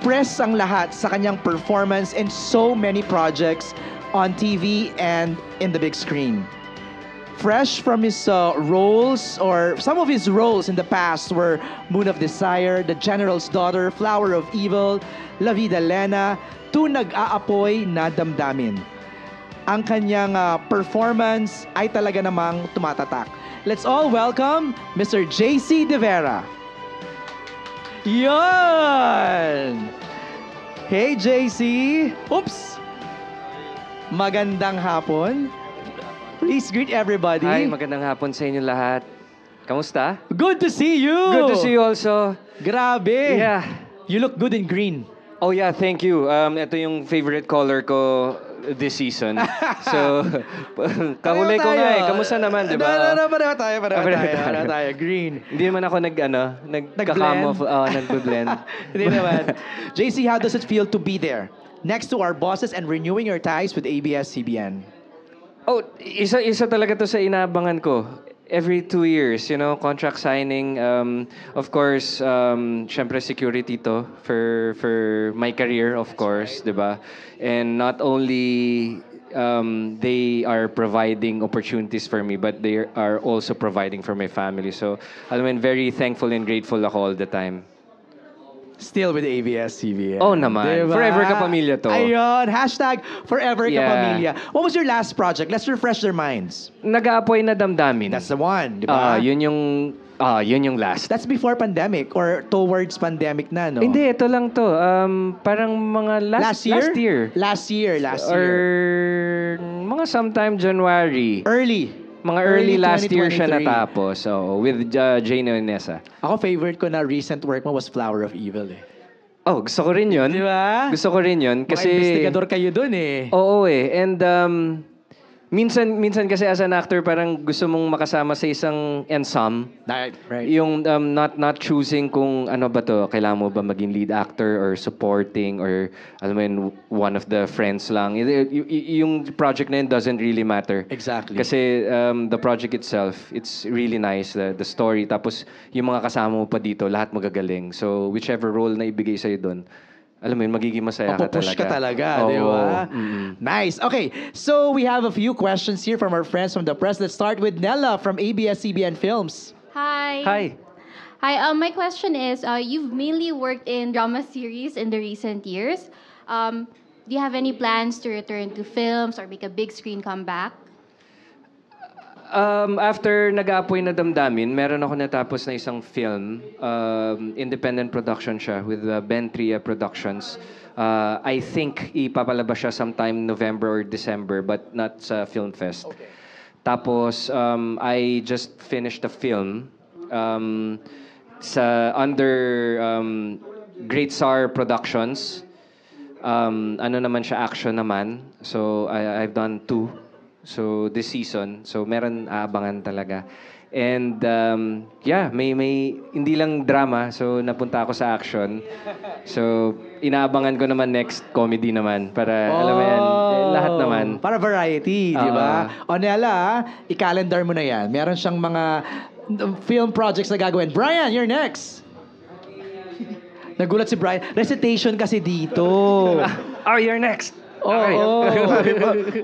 Press ang lahat sa kanyang performance in so many projects on TV and in the big screen. Fresh from his roles, or some of his roles in the past were Moon of Desire, The General's Daughter, Flower of Evil, La Vida Lena, to Nag-aapoy na Damdamin. Ang kanyang performance ay talaga namang tumatatak. Let's all welcome Mr. JC De Vera. Yan! Hey, JC! Oops! Magandang hapon. Please greet everybody. Hi, magandang hapon sa inyo lahat. Kamusta? Good to see you! Good to see you also. Grabe! Yeah. You look good in green. Oh yeah, thank you. Ito yung favorite color ko this season. So, kahulay ko nga eh. Kamusta naman, di ba? Pareho tayo. Green. Hindi naman ako nag-blend. Hindi naman. JC, how does it feel to be there? Next to our bosses and renewing your ties with ABS-CBN? Oh, isa talaga to sa inaabangan ko. Every 2 years, contract signing. Of course, syempre security to for my career, of course, di ba? And not only they are providing opportunities for me, but they are also providing for my family. So, alam mo, very thankful and grateful ako all the time. Still with ABS-CBN. Oh naman. Diba? Forever Kapamilya to. Ayun. Hashtag Forever Yeah. Kapamilya. What was your last project? Let's refresh their minds. Nag-aapoy na damdamin. That's the one, di ba? Yun yung last. That's before pandemic or towards pandemic na, no? Hindi, ito lang to. Parang mga Last year? last year. Last Or year. mga sometime January. Mga early last year siya 2023. natapos. So, with Jane and Nessa. Ako, favorite ko na recent work mo was Flower of Evil, eh. Oh, gusto ko rin yun. Di ba? Gusto ko rin yun. Kasi... Kasi... Mga investigador kayo dun, eh. Oo eh. And minsan kasi as an actor, parang gusto mong makasama sa isang ensemble. Right. Yung not choosing kung ano ba to, kailangan mo ba maging lead actor or supporting or alam mo yun, one of the friends lang. Yung project na yun doesn't really matter. Exactly. Kasi the project itself, it's really nice, the story. Tapos yung mga kasama mo pa dito, lahat magagaling. So whichever role na ibigay sa'yo doon, alam mo yun, magiging masaya ka talaga. Mapupush ka talaga, di ba? Nice. Okay, so we have a few questions here from our friends from the press. Let's start with Nella from ABS-CBN Films. Hi. Hi. My question is, you've mainly worked in drama series in the recent years. Do you have any plans to return to films or make a big screen comeback? After Nag-aapoy na damdamin, meron ako natapos na isang film. Independent production siya with Ben Tria Productions. I think ipapalabas siya sometime November or December, but not sa Film Fest. Okay. Tapos, I just finished a film under Great Sar Productions. Ano naman siya, action naman. So, I've done 2. So, this season. So, meron aabangan talaga. And, may hindi lang drama. So, napunta ako sa action. So, inaabangan ko naman next comedy naman. Para, alam mo yan, lahat naman. Para variety, di ba? O Nella, i-calendar mo na yan. Meron siyang mga film projects na gagawin. Brian, you're next. Nagulat si Brian. Recitation kasi dito. You're next.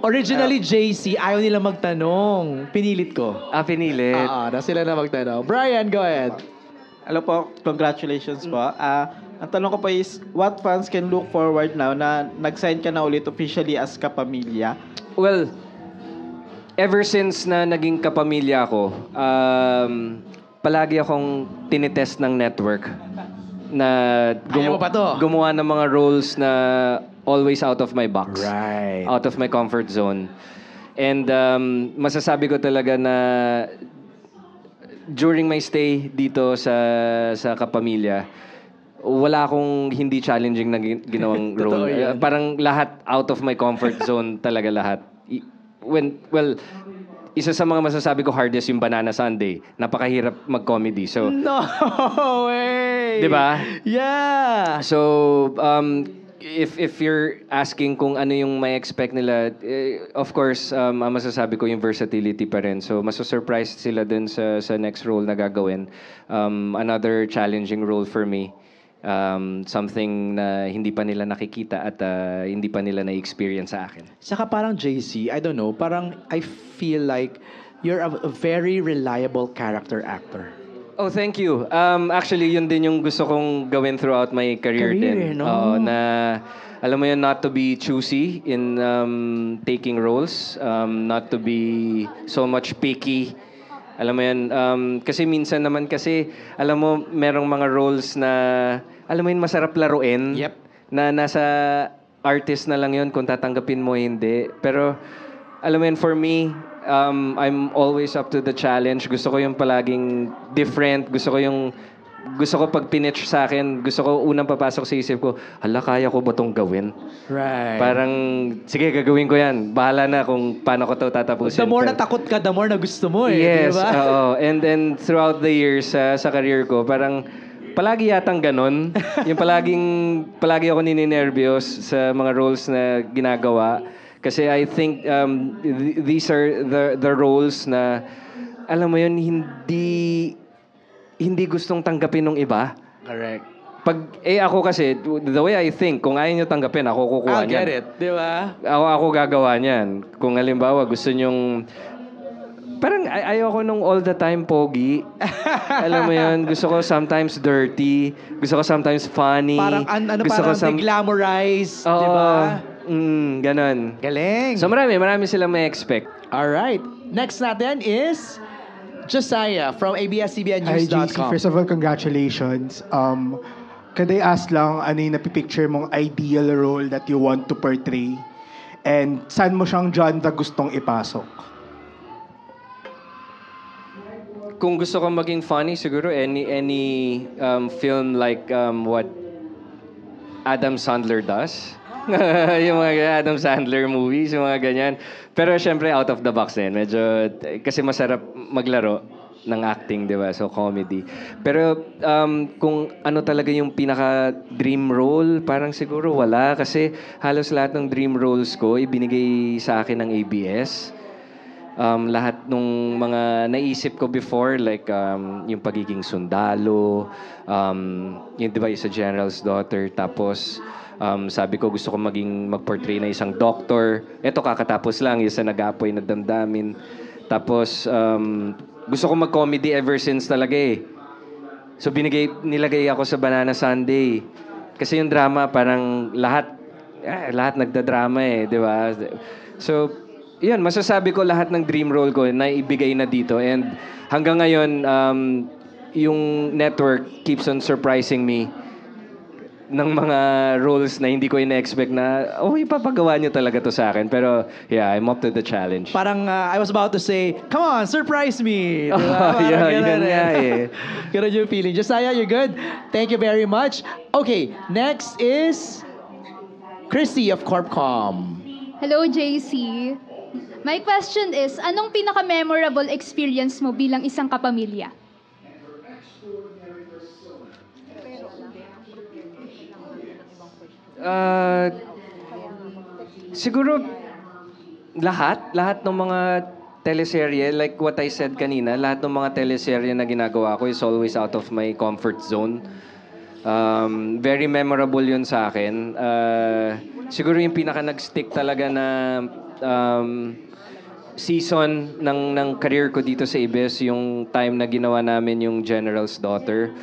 Originally, JC, ayaw nila magtanong. Pinilit ko. Pinilit. Na sila na magtanong. Brian, go ahead. Hello po, congratulations po. Ang tanong ko po is, what fans can look forward now na nag-sign ka na ulit officially as Kapamilya? Well, ever since na naging kapamilya ako, palagi akong tinitest ng network na Ayaw mo pa to? gumawa ng mga roles na always out of my box. Right. Out of my comfort zone. And masasabi ko talaga na during my stay dito sa Kapamilya, wala akong hindi challenging na ginawang role. Parang lahat out of my comfort zone talaga lahat. Isa sa mga masasabi ko hardest yung Banana Sunday. Napakahirap mag-comedy. So, no way! Di ba? Yeah! So, if you're asking kung ano yung may expect nila, of course, ang masasabi ko yung versatility pa rin. So, masasurprise sila dun sa next role na gagawin. Another challenging role for me. something na hindi pa nila nakikita at hindi pa nila na-experience sa akin. Saka parang JC, I don't know, parang I feel like you're a very reliable character actor. Oh, thank you. Actually, yun din yung gusto kong gawin throughout my career din. No? Oo, na alam mo yun, not to be choosy in taking roles, not to be so much picky. Alam mo yun, kasi minsan naman kasi, alam mo, merong mga roles na, alam mo yun, masarap laruin. Yep. Na nasa artist na lang yun kung tatanggapin mo hindi. Pero, alam mo yun, for me, I'm always up to the challenge. Gusto ko yung palaging different. Gusto ko pag pinitch sa akin, gusto ko unang papasok sa isip ko, hala, kaya ko ba itong gawin? Right. Parang, sige, gagawin ko yan. Bahala na kung paano ko ito tatapusin. The more natakot ka, the more na gusto mo eh. Yes, di ba? oo. And then, throughout the years sa career ko, parang, palagi yatang ganon. Yung palagi ako nininervyos sa mga roles na ginagawa. Kasi I think these are the roles na, alam mo yun, hindi gustong tanggapin ng iba. Correct. Ako kasi, the way I think, kung ayaw nyo tanggapin, ako kukuha I'll niyan. get it. Di ba? Ako gagawa niyan. Kung halimbawa, gusto nyong... Parang ayoko nung all the time pogi. Alam mo yun, gusto ko sometimes dirty. Gusto ko sometimes funny. Parang, gusto parang de-glamorize. Oo. Di ba? Ganon. Galing. So marami silang may expect. Alright. Next natin is Josiah from IGC, ABS-CBNnews.com. first of all, congratulations. Could I ask lang, ano yung napipicture mong ideal role that you want to portray? And saan mo siyang genre gustong ipasok? Kung gusto ko maging funny, siguro any film like what Adam Sandler does. Yung mga Adam Sandler movies, yung mga ganyan. Pero syempre, out of the box din. Medyo, kasi masarap maglaro ng acting, di ba? So, comedy. Pero kung ano talaga yung pinaka-dream role, parang siguro wala. Kasi halos lahat ng dream roles ko, ibinigay sa akin ng ABS. Lahat nung mga naisip ko before, like yung pagiging sundalo, yung di ba, isa General's Daughter, tapos sabi ko gusto ko mag-portray na isang doctor. Ito kakatapos lang, yung sa nag-aapoy na damdamin. Tapos gusto ko mag-comedy ever since talaga eh. So nilagay ako sa Banana Sunday. Kasi yung drama parang lahat nagda-drama eh, di ba? So yun, masasabi ko lahat ng dream role ko na ibigay na dito. And hanggang ngayon, yung network keeps on surprising me ng mga roles na hindi ko ina-expect na, ipapagawa niyo talaga to sa akin. Pero, yeah, I'm up to the challenge. Parang I was about to say, come on, surprise me. Di ba? Yeah, Parang yun ganun nga eh. Ganun yung feeling. Josiah, you're good? Thank you very much. Okay, next is Christy of Corpcom. Hello, JC. My question is, anong pinaka-memorable experience mo bilang isang kapamilya? Siguro lahat ng mga teleserye, like what I said kanina, lahat ng mga teleserye na ginagawa ko is always out of my comfort zone. Very memorable yun sa akin. Siguro yung pinaka nag-stick talaga na season ng career ko dito sa ABS, yung time na ginawa namin yung General's Daughter.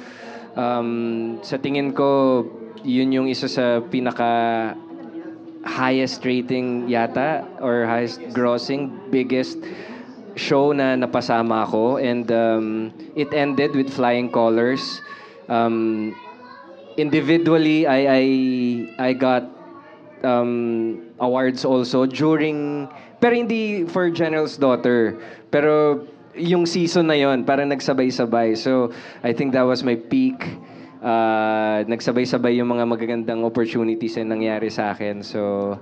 Sa tingin ko, yun yung isa sa pinaka highest rating yata or highest grossing, biggest show na napasama ako. And it ended with flying colors. Individually, I got awards also during, pero hindi for General's Daughter. Pero yung season na yon parang nagsabay-sabay. So, I think that was my peak. Nagsabay-sabay yung mga magagandang opportunities na nangyari sa akin. So,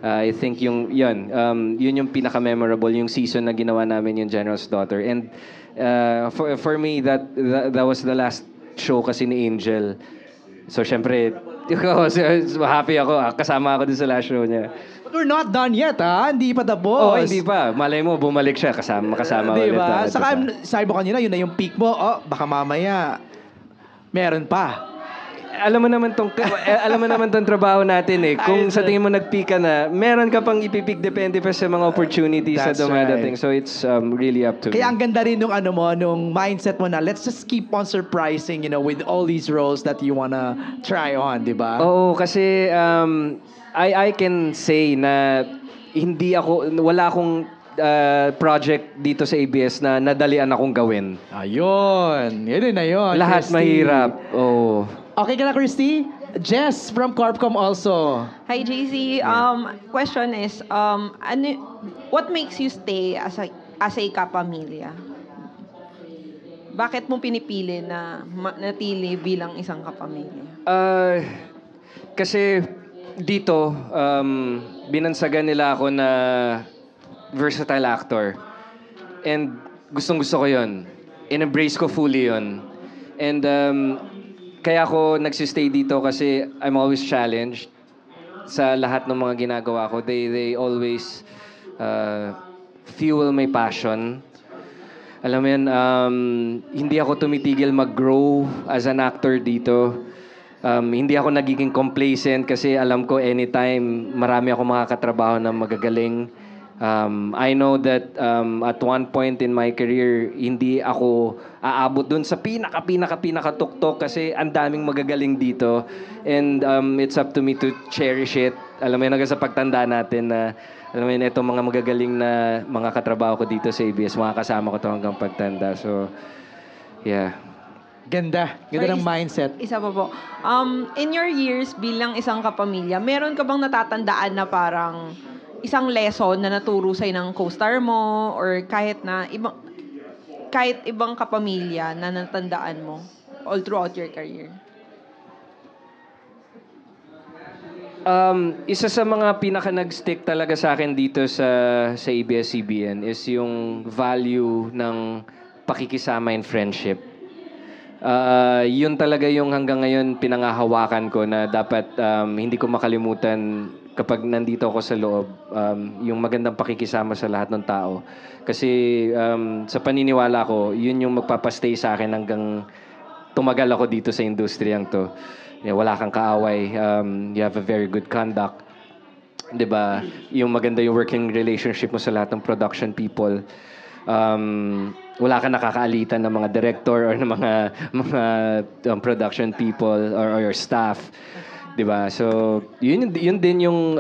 I think yun yung pinaka-memorable, yung season na ginawa namin yung General's Daughter. And for me, that was the last show kasi ni Angel. So, syempre, happy ako. Kasama ako din sa last show niya. But we're not done yet, ha? Hindi pa tapos. Hindi pa. Malay mo, bumalik siya. Kasama ulit. Diba? Saka, sabi mo kanina, yun na yung peak mo. Baka mamaya, meron pa. alam mo naman tong trabaho natin eh. Kung sa tingin mo nagpika na, meron ka pang ipipik depende pa sa mga opportunities na That's dumadating. right. So it's really up to Kaya me. ang ganda rin nung nung mindset mo na let's just keep on surprising, with all these roles that you wanna try on, di ba? Oo, kasi I can say na wala akong project dito sa ABS na nadalian akong gawin. Ayun. Yun na yun. Lahat Christy. mahirap. Oo. Okay ka na, Christy? Jess from Corpcom also. Hi, JC. Question is, what makes you stay as a kapamilya? Bakit mo pinipili na natili bilang isang kapamilya? Kasi dito, binansagan nila ako na versatile actor. And gustong-gusto ko yun. In-embrace ko fully yun. And kaya ako nagsistay dito kasi I'm always challenged sa lahat ng mga ginagawa ko. They always fuel my passion. Alam mo yan, hindi ako tumitigil mag-grow as an actor dito. Hindi ako nagiging complacent kasi alam ko anytime marami ako makakatrabaho na magagaling. I know that at one point in my career, hindi ako aabot dun sa pinaka tuktok kasi ang daming magagaling dito. And it's up to me to cherish it. Alam mo yun, hanggang sa pagtanda natin na alam mo yun, itong mga magagaling na mga katrabaho ko dito sa ABS, mga kasama ko to hanggang pagtanda. So, yeah. Ganda. Ganda ng mindset. Isa pa po. In your years bilang isang kapamilya, meron ka bang natatandaan na parang isang lesson na naturo sa'yo ng co-star mo or kahit ibang kapamilya na natandaan mo all throughout your career? Isa sa mga pinaka nag-stick talaga sa akin dito sa ABS-CBN is yung value ng pakikisama and friendship. Yun talaga yung hanggang ngayon pinangahawakan ko na dapat hindi ko makalimutan kapag nandito ako sa loob, yung magandang pakikisama sa lahat ng tao. Kasi sa paniniwala ko, yun yung magpapastay sa akin hanggang tumagal ako dito sa industriyang to. Wala kang kaaway, you have a very good conduct. 'Di ba? Yung maganda yung working relationship mo sa lahat ng production people. Wala kang nakakaalitan ng mga director or ng mga production people or your staff. 'Di ba? So, yun din yung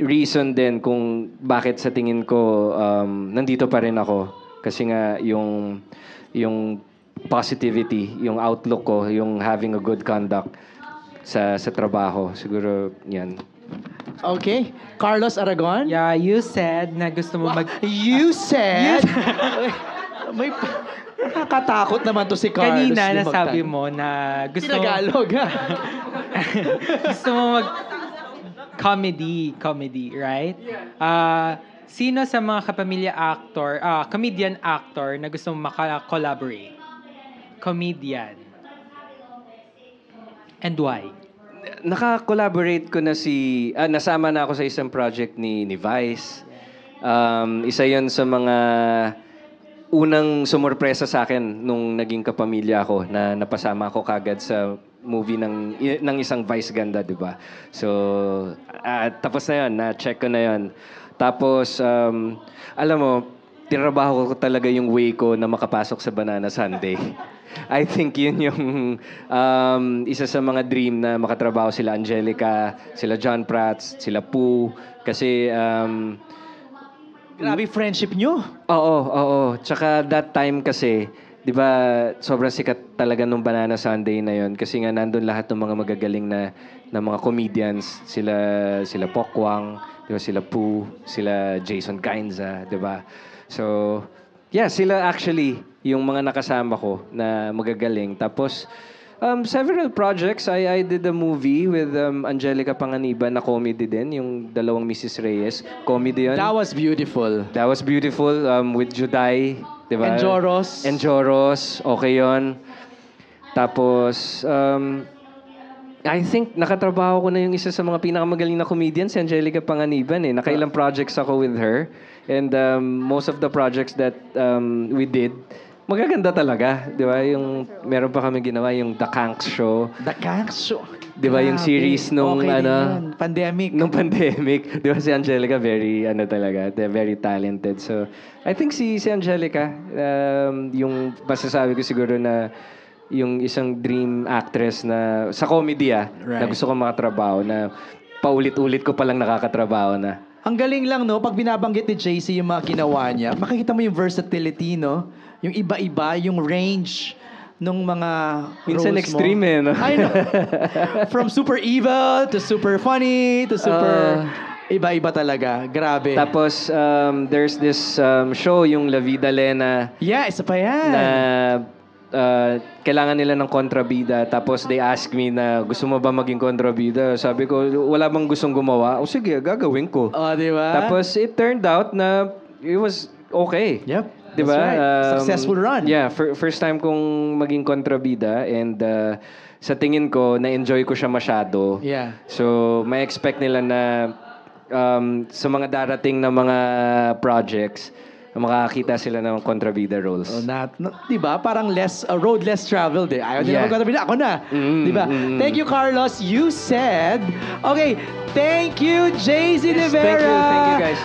reason din kung bakit sa tingin ko nandito pa rin ako. Kasi nga yung positivity, yung outlook ko, yung having a good conduct sa trabaho. Siguro 'yan. Okay. Carlos Aragon? Yeah, you said na gusto mo You said? May nakakatakot naman to si Carlos. Kanina Di nasabi magtan- mo na gusto Tinagalog, ha? gusto mo mag comedy, right? Sino sa mga kapamilya actor, comedian actor na gusto mo maka-collaborate? Comedian. And why? Naka-collaborate ko na nasama na ako sa isang project ni Vice. Isa yon sa mga unang sumurpresa sa akin nung naging kapamilya ako na napasama ako kagad sa movie ng isang Vice ganda, di ba? So, tapos na yun, na-check ko na yun. Tapos, alam mo, tinrabaho ko talaga yung way ko na makapasok sa Banana Sunday. I think yun yung isa sa mga dream na makatrabaho sila Angelica, sila John Prats, sila Poo. Kasi Grabe friendship nyo. Oo. Tsaka that time kasi, di ba, sobrang sikat talaga nung Banana Sunday na yon kasi nga nandun lahat ng mga magagaling na mga comedians, sila Pokwang, di ba, sila Poo, sila Jason Cainza, di ba? So, yeah, sila actually yung mga nakasama ko na magagaling. Tapos, several projects. I did a movie with Angelica Panganiban na comedy din, yung dalawang Mrs. Reyes. Comedy yun. That was beautiful. That was beautiful with Juday, di ba? And Joros. Okay yun. Tapos, I think nakatrabaho ko na yung isa sa mga pinakamagaling na comedian, si Angelica Panganiban. Nakailang projects ako with her. And most of the projects that we did, magaganda talaga. Di ba? Yung, meron pa kami ginawa, yung The Kanks Show. The Kanks Show. Di ba yung Grabe. series nung Okay din ano? yun. Pandemic. Nung pandemic. Di ba si Angelica very, talaga, very talented. So, I think si Angelica, yung masasabi ko siguro na yung isang dream actress na sa comedy na Right. gusto ko makatrabaho na paulit-ulit ko palang nakakatrabaho na. Ang galing lang, no? Pag binabanggit ni JC yung mga ginawa niya, makikita mo yung versatility, no? Yung iba-iba, yung range nung mga Minsan roles extreme mo. no? I know. From super evil to super funny to super... iba-iba talaga. Grabe. Tapos, there's this show, yung La Vida Lena, Yeah, isa pa yan. na kailangan nila ng kontrabida. Tapos they ask me na gusto mo ba maging kontrabida? Sabi ko, wala bang gustong gumawa? O sige, gagawin ko. Oh, di ba? Tapos it turned out na it was okay. Yep. Di ba? That's right. Successful run. Yeah, first time kong maging kontrabida and sa tingin ko, na-enjoy ko siya masyado. Yeah. So, may expect nila na sa mga darating na mga projects, makakita sila ng kontrabida roles. Oh, di ba? Parang road less traveled eh. Ayaw nila magkatabi na. Ako na. Di ba? Thank you, Carlos. You said... Okay, thank you, JC De Vera. Thank you guys.